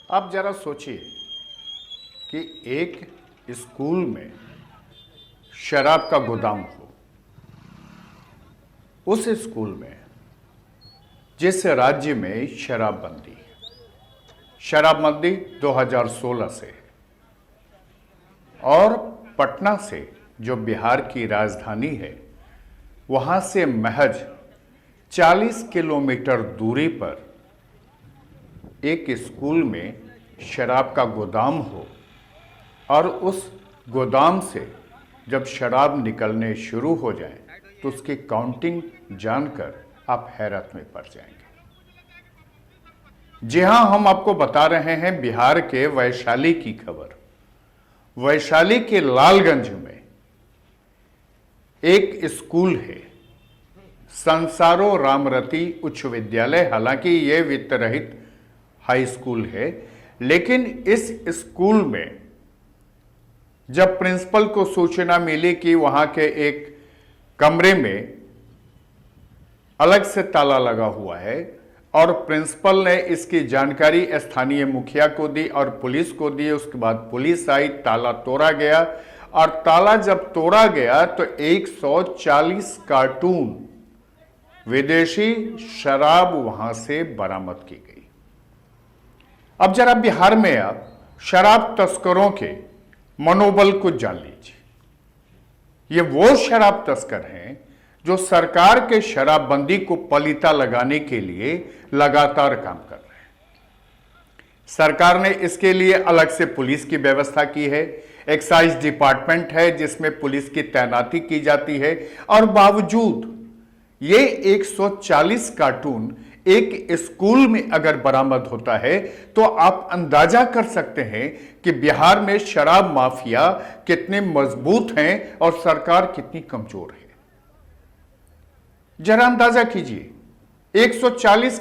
आप जरा सोचिए कि एक स्कूल में शराब का गोदाम हो, उस स्कूल में जिस राज्य में शराबबंदी 2016 से है और पटना से जो बिहार की राजधानी है वहां से महज 40 किलोमीटर दूरी पर एक स्कूल में शराब का गोदाम हो और उस गोदाम से जब शराब निकलने शुरू हो जाए तो उसकी काउंटिंग जानकर आप हैरत में पड़ जाएंगे। जी हां, हम आपको बता रहे हैं बिहार के वैशाली की खबर। वैशाली के लालगंज में एक स्कूल है, संसारो रामरती उच्च विद्यालय। हालांकि यह वित्त रहित हाई स्कूल है, लेकिन इस स्कूल में जब प्रिंसिपल को सूचना मिली कि वहां के एक कमरे में अलग से ताला लगा हुआ है और प्रिंसिपल ने इसकी जानकारी स्थानीय मुखिया को दी और पुलिस को दी, उसके बाद पुलिस आई, ताला तोड़ा गया और ताला जब तोड़ा गया तो 140 कार्टून विदेशी शराब वहां से बरामद की गई। अब जरा बिहार में आप शराब तस्करों के मनोबल को जान लीजिए। ये वो शराब तस्कर हैं जो सरकार के शराबबंदी को पलीता लगाने के लिए लगातार काम कर रहे हैं। सरकार ने इसके लिए अलग से पुलिस की व्यवस्था की है, एक्साइज डिपार्टमेंट है जिसमें पुलिस की तैनाती की जाती है और बावजूद ये 140 कार्टून एक स्कूल में अगर बरामद होता है तो आप अंदाजा कर सकते हैं कि बिहार में शराब माफिया कितने मजबूत हैं और सरकार कितनी कमजोर है। जरा अंदाजा कीजिए, 140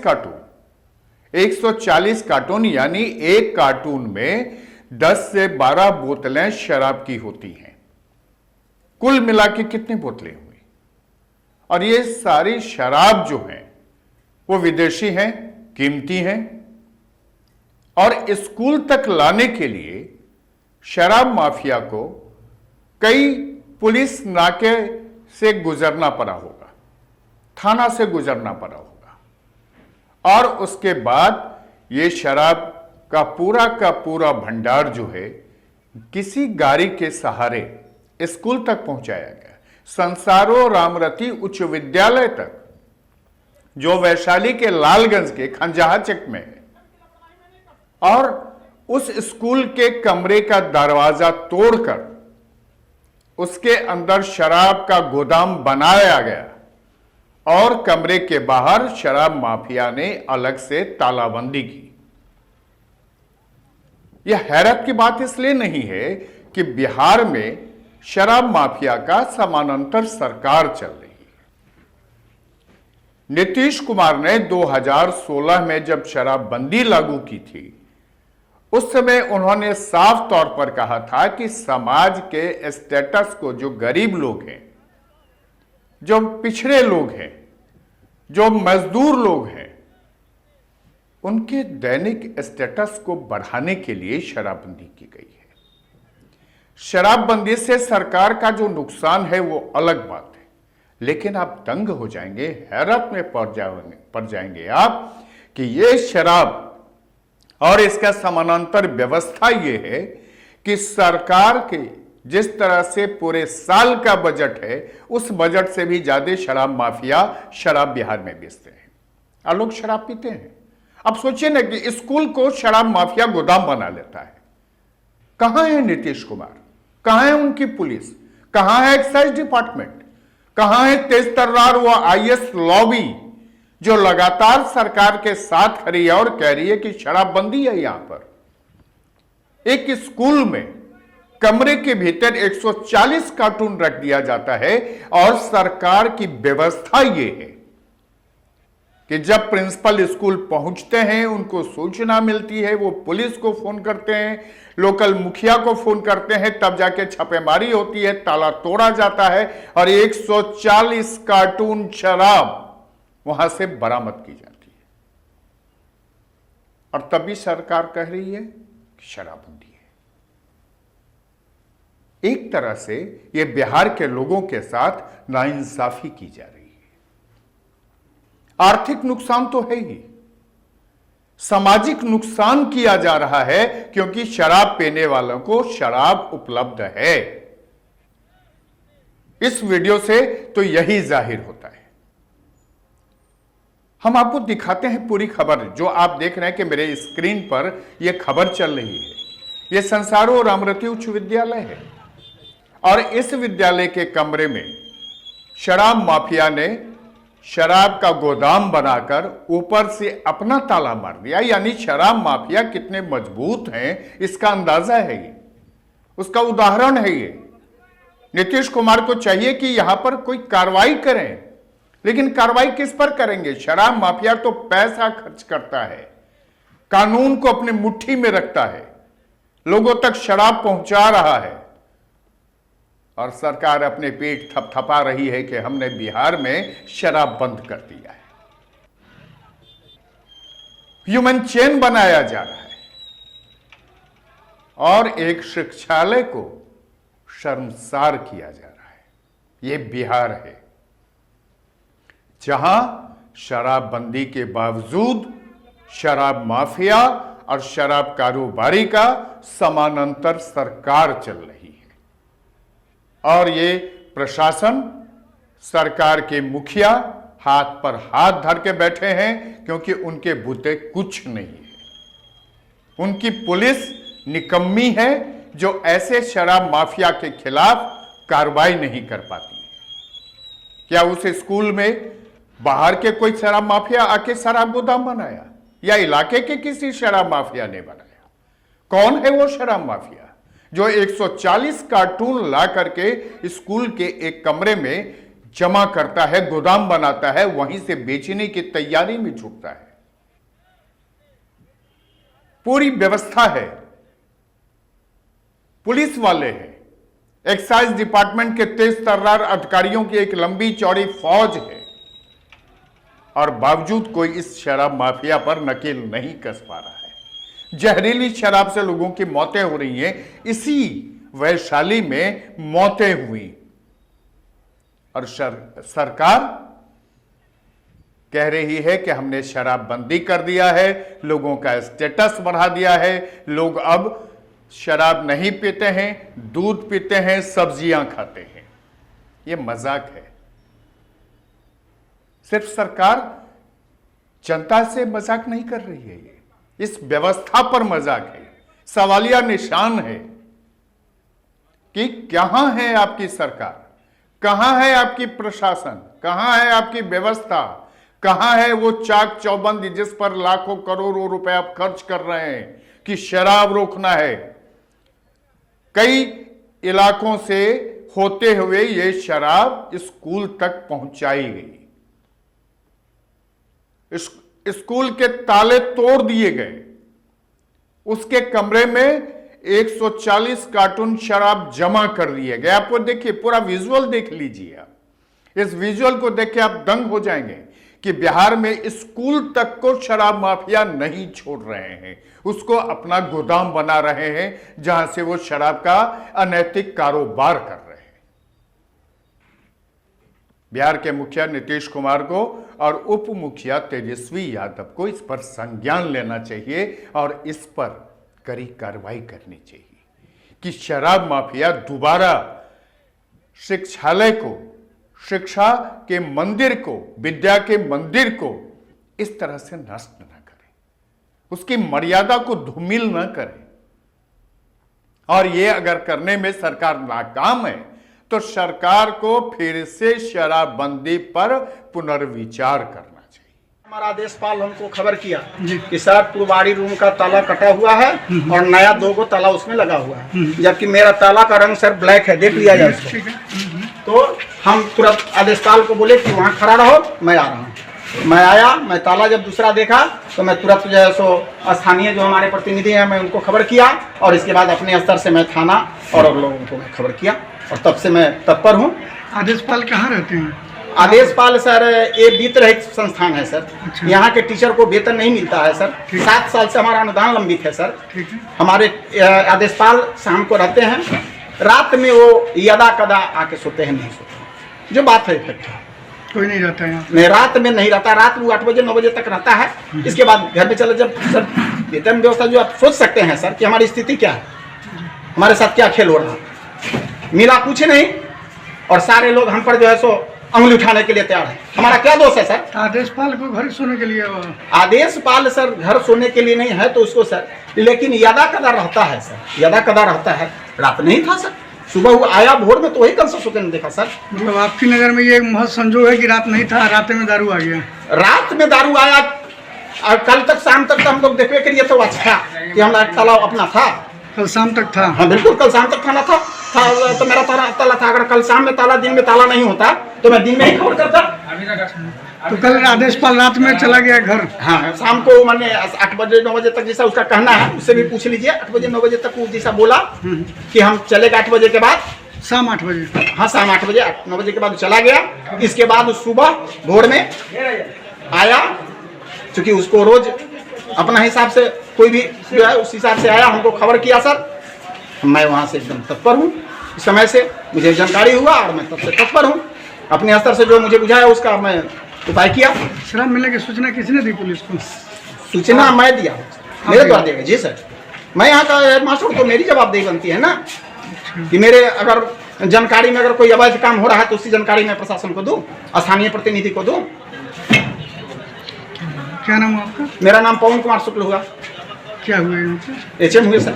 कार्टून यानी एक कार्टून में 10 से 12 बोतलें शराब की होती हैं। कुल मिला के कितनी बोतलें हुई? और ये सारी शराब जो है वो विदेशी हैं, कीमती हैं और स्कूल तक लाने के लिए शराब माफिया को कई पुलिस नाके से गुजरना पड़ा होगा, थाना से गुजरना पड़ा होगा और उसके बाद ये शराब का पूरा भंडार जो है किसी गाड़ी के सहारे स्कूल तक पहुंचाया गया, संसारो रामरती उच्च विद्यालय तक, जो वैशाली के लालगंज के खंजाहा चक में है। और उस स्कूल के कमरे का दरवाजा तोड़कर उसके अंदर शराब का गोदाम बनाया गया और कमरे के बाहर शराब माफिया ने अलग से तालाबंदी की। यह हैरत की बात इसलिए नहीं है कि बिहार में शराब माफिया का समानांतर सरकार चल रही है। नीतीश कुमार ने 2016 में जब शराबबंदी लागू की थी उस समय उन्होंने साफ तौर पर कहा था कि समाज के स्टेटस को, जो गरीब लोग हैं, जो पिछड़े लोग हैं, जो मजदूर लोग हैं, उनके दैनिक स्टेटस को बढ़ाने के लिए शराबबंदी की गई है। शराबबंदी से सरकार का जो नुकसान है वो अलग बात है, लेकिन आप दंग हो जाएंगे, हैरत में पड़ जाएंगे आप कि ये शराब और इसका समानांतर व्यवस्था ये है कि सरकार के जिस तरह से पूरे साल का बजट है उस बजट से भी ज्यादा शराब माफिया शराब बिहार में बेचते हैं और लोग शराब पीते हैं। अब सोचिए ना कि स्कूल को शराब माफिया गोदाम बना लेता है। कहां है नीतीश कुमार, कहां है उनकी पुलिस, कहां है एक्साइज डिपार्टमेंट, कहां है तेज तर्रार व आईएएस लॉबी जो लगातार सरकार के साथ खड़ी है और कह रही है कि शराबबंदी है। यहां पर एक स्कूल में कमरे के भीतर 140 कार्टून रख दिया जाता है और सरकार की व्यवस्था यह है कि जब प्रिंसिपल स्कूल पहुंचते हैं, उनको सूचना मिलती है, वो पुलिस को फोन करते हैं, लोकल मुखिया को फोन करते हैं, तब जाके छापेमारी होती है, ताला तोड़ा जाता है और 140 कार्टून शराब वहां से बरामद की जाती है। और तभी सरकार कह रही है कि शराबबंदी है। एक तरह से यह बिहार के लोगों के साथ नाइंसाफी की जा रही है। आर्थिक नुकसान तो है ही, सामाजिक नुकसान किया जा रहा है, क्योंकि शराब पीने वालों को शराब उपलब्ध है। इस वीडियो से तो यही जाहिर होता है। हम आपको दिखाते हैं पूरी खबर। जो आप देख रहे हैं कि मेरे स्क्रीन पर यह खबर चल रही है, यह संसारो रामरती उच्च विद्यालय है और इस विद्यालय के कमरे में शराब माफिया ने शराब का गोदाम बनाकर ऊपर से अपना ताला मार दिया। यानी शराब माफिया कितने मजबूत हैं, इसका अंदाजा है ये, उसका उदाहरण है ये। नीतीश कुमार को चाहिए कि यहां पर कोई कार्रवाई करें, लेकिन कार्रवाई किस पर करेंगे? शराब माफिया तो पैसा खर्च करता है, कानून को अपनी मुट्ठी में रखता है, लोगों तक शराब पहुंचा रहा है और सरकार अपने पेट थपथपा रही है कि हमने बिहार में शराब बंद कर दिया है। ह्यूमन चेन बनाया जा रहा है और एक शिक्षालय को शर्मसार किया जा रहा है। यह बिहार है जहां शराबबंदी के बावजूद शराब माफिया और शराब कारोबारी का समानांतर सरकार चल रही है और ये प्रशासन, सरकार के मुखिया हाथ पर हाथ धर के बैठे हैं, क्योंकि उनके बूते कुछ नहीं है। उनकी पुलिस निकम्मी है जो ऐसे शराब माफिया के खिलाफ कार्रवाई नहीं कर पाती है। क्या उस स्कूल में बाहर के कोई शराब माफिया आके शराब गोदाम बनाया या इलाके के किसी शराब माफिया ने बनाया? कौन है वो शराब माफिया जो 140 कार्टून ला करके स्कूल के एक कमरे में जमा करता है, गोदाम बनाता है, वहीं से बेचने की तैयारी में जुटता है? पूरी व्यवस्था है, पुलिस वाले हैं, एक्साइज डिपार्टमेंट के तेज तर्रार अधिकारियों की एक लंबी चौड़ी फौज है और बावजूद कोई इस शराब माफिया पर नकेल नहीं कस पा रहा है। जहरीली शराब से लोगों की मौतें हो रही हैं। इसी वैशाली में मौतें हुई और सरकार कह रही है कि हमने शराबबंदी कर दिया है, लोगों का स्टेटस बढ़ा दिया है, लोग अब शराब नहीं पीते हैं, दूध पीते हैं, सब्जियां खाते हैं। यह मजाक है। सिर्फ सरकार जनता से मजाक नहीं कर रही है, इस व्यवस्था पर मजाक है। सवालिया निशान है कि कहां है आपकी सरकार, कहां है आपकी प्रशासन, कहां है आपकी व्यवस्था, कहां है वो चाक चौबंद जिस पर लाखों करोड़ों रुपए आप खर्च कर रहे हैं कि शराब रोकना है। कई इलाकों से होते हुए ये शराब स्कूल तक पहुंचाई गई, स्कूल के ताले तोड़ दिए गए, उसके कमरे में 140 कार्टून शराब जमा कर दिए गए। आपको देखिए, पूरा विजुअल देख लीजिए। आप इस विजुअल को देख के आप दंग हो जाएंगे कि बिहार में स्कूल तक को शराब माफिया नहीं छोड़ रहे हैं, उसको अपना गोदाम बना रहे हैं जहां से वो शराब का अनैतिक कारोबार कर रहे हैं। बिहार के मुखिया नीतीश कुमार को और उप मुखिया तेजस्वी यादव को इस पर संज्ञान लेना चाहिए और इस पर कड़ी कार्रवाई करनी चाहिए कि शराब माफिया दोबारा शिक्षालय को, शिक्षा के मंदिर को, विद्या के मंदिर को इस तरह से नष्ट न करे, उसकी मर्यादा को धूमिल न करे। और ये अगर करने में सरकार नाकाम है तो सरकार को फिर से शराबबंदी पर पुनर्विचार करना चाहिए। हमारा आदेशपाल हमको खबर किया कि सर पुरवाड़ी रूम का ताला कटा हुआ है और नया 2 ताला उसमें लगा हुआ है, जबकि मेरा ताला का रंग सर ब्लैक है, देख लिया जाए उसको। तो हम तुरंत आदेशपाल को बोले कि वहाँ खड़ा रहो, मैं आ रहा हूँ। मैं आया, मैं ताला जब दूसरा देखा तो मैं तुरंत जो है सो स्थानीय जो हमारे प्रतिनिधि हैं मैं उनको खबर किया और इसके बाद अपने स्तर से मैं थाना और लोगों को मैं खबर किया और तब से मैं तत्पर हूँ। आदेशपाल कहाँ रहते हैं? आदेशपाल सर ये वित्त रहित संस्थान है सर। अच्छा। यहाँ के टीचर को वेतन नहीं मिलता है सर। 7 साल से हमारा अनुदान लंबित है सर। ठीक है। हमारे आदेशपाल शाम को रहते हैं, रात में वो यदा कदा आके सोते हैं, नहीं सोते हैं। जो बात है इफेक्ट है, कोई नहीं रहता है यहाँ? नहीं, रात में नहीं रहता। रात में 8 बजे 9 बजे तक रहता है। इसके बाद घर में चले। जब सर वेतन व्यवस्था जो आप सोच सकते हैं सर कि हमारी स्थिति क्या है, हमारे साथ क्या खेल हो रहा है। मिला कुछ नहीं और सारे लोग हम पर जो है सो अंगुली उठाने के लिए तैयार है। हमारा क्या दोष है सर? आदेशपाल को घर सोने के लिए आदेशपाल सर घर सोने के लिए नहीं है तो उसको सर, लेकिन यदा कदा रहता है सर, यदा कदा रहता है। रात नहीं था सर, सुबह वो आया भोर में तो वही कंसर्ट होते नहीं देखा सर। मतलब आपकी नज़र में ये महज संजोग है कि रात नहीं था, रात में दारू आ गया? रात में दारू आया और कल तक शाम तक तो हम लोग देखते करिए तो अच्छा कि हमारा तालाब अपना था। कल शाम तक था? हाँ बिल्कुल, कल शाम तक थाना था तो मेरा ताला था। अगर कल शाम में ताला दिन में ताला नहीं होता तो मैं दिन में ही खबर करता। तो कल आदेशपाल रात में चला गया घर? हाँ, शाम को मैंने 8 बजे 9 बजे तक जैसा उसका कहना है उससे भी पूछ लीजिए। 8 बजे 9 बजे तक वो जैसा बोला कि हम चलेगा 8 बजे के बाद, शाम 8 बजे? हाँ शाम 8 बजे 9 बजे के बाद चला गया। इसके बाद सुबह भोर में आया, क्योंकि उसको रोज अपना हिसाब से कोई भी जो है उस हिसाब से आया, हमको खबर किया सर। मैं वहाँ से एकदम तत्पर हूँ। इस समय से मुझे जानकारी हुआ और मैं तब से तत्पर हूँ। अपने स्तर से जो मुझे बुझाया उसका मैं उपाय किया। शराब मिलने की सूचना किसने दी पुलिस को? सूचना मैं दिया, मेरे द्वारा दिया गया। जी सर, मैं यहाँ का हेडमास्टर तो मेरी जवाबदेही बनती है ना कि मेरे अगर जानकारी में अगर कोई अवैध काम हो रहा है तो उसकी जानकारी मैं प्रशासन को दूँ, स्थानीय प्रतिनिधि को दूँ। क्या नाम है आपका? मेरा नाम पवन कुमार शुक्ल हुआ। क्या हुआ यहाँ पे? HM हुए सर।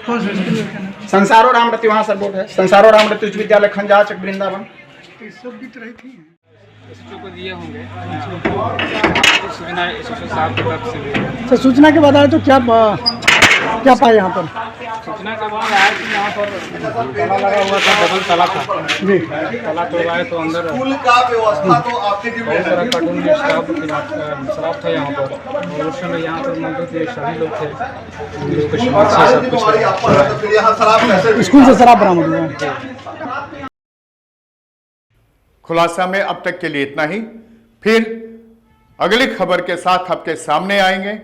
कौन सा स्कूल है? क्या नाम? संसारो रामरति, वहाँ सर बोर्ड है संसारो रामरति उच्च विद्यालय खंजा चक वृंदावन। ये सब बीत रही थी। एसएचओ को दिए होंगे सूचना, एसएचओ साहब की तरफ से भी। तो सूचना के बाद आए तो क्या पाए यहाँ पर? सूचना के बाद आया कि यहाँ पर ताला लगा हुआ था, डबल ताला था जी। ताला तोड़वाए तो अंदर स्कूल का व्यवस्था तो आपके बहुत सारा कार्टून में शराब था यहाँ पर। और उस समय यहाँ पर मौजूद ये सभी लोग थे, उन लोगों की समस्या सब कुछ फिर यहाँ शराब कैसे स्कूल से शराब बरामद हुआ? खुलासा में अब तक के लिए इतना ही। फिर अगली खबर के साथ आपके सामने आएंगे,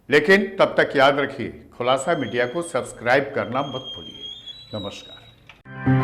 लेकिन तब तक याद रखिए खुलासा मीडिया को सब्सक्राइब करना मत भूलिए। नमस्कार।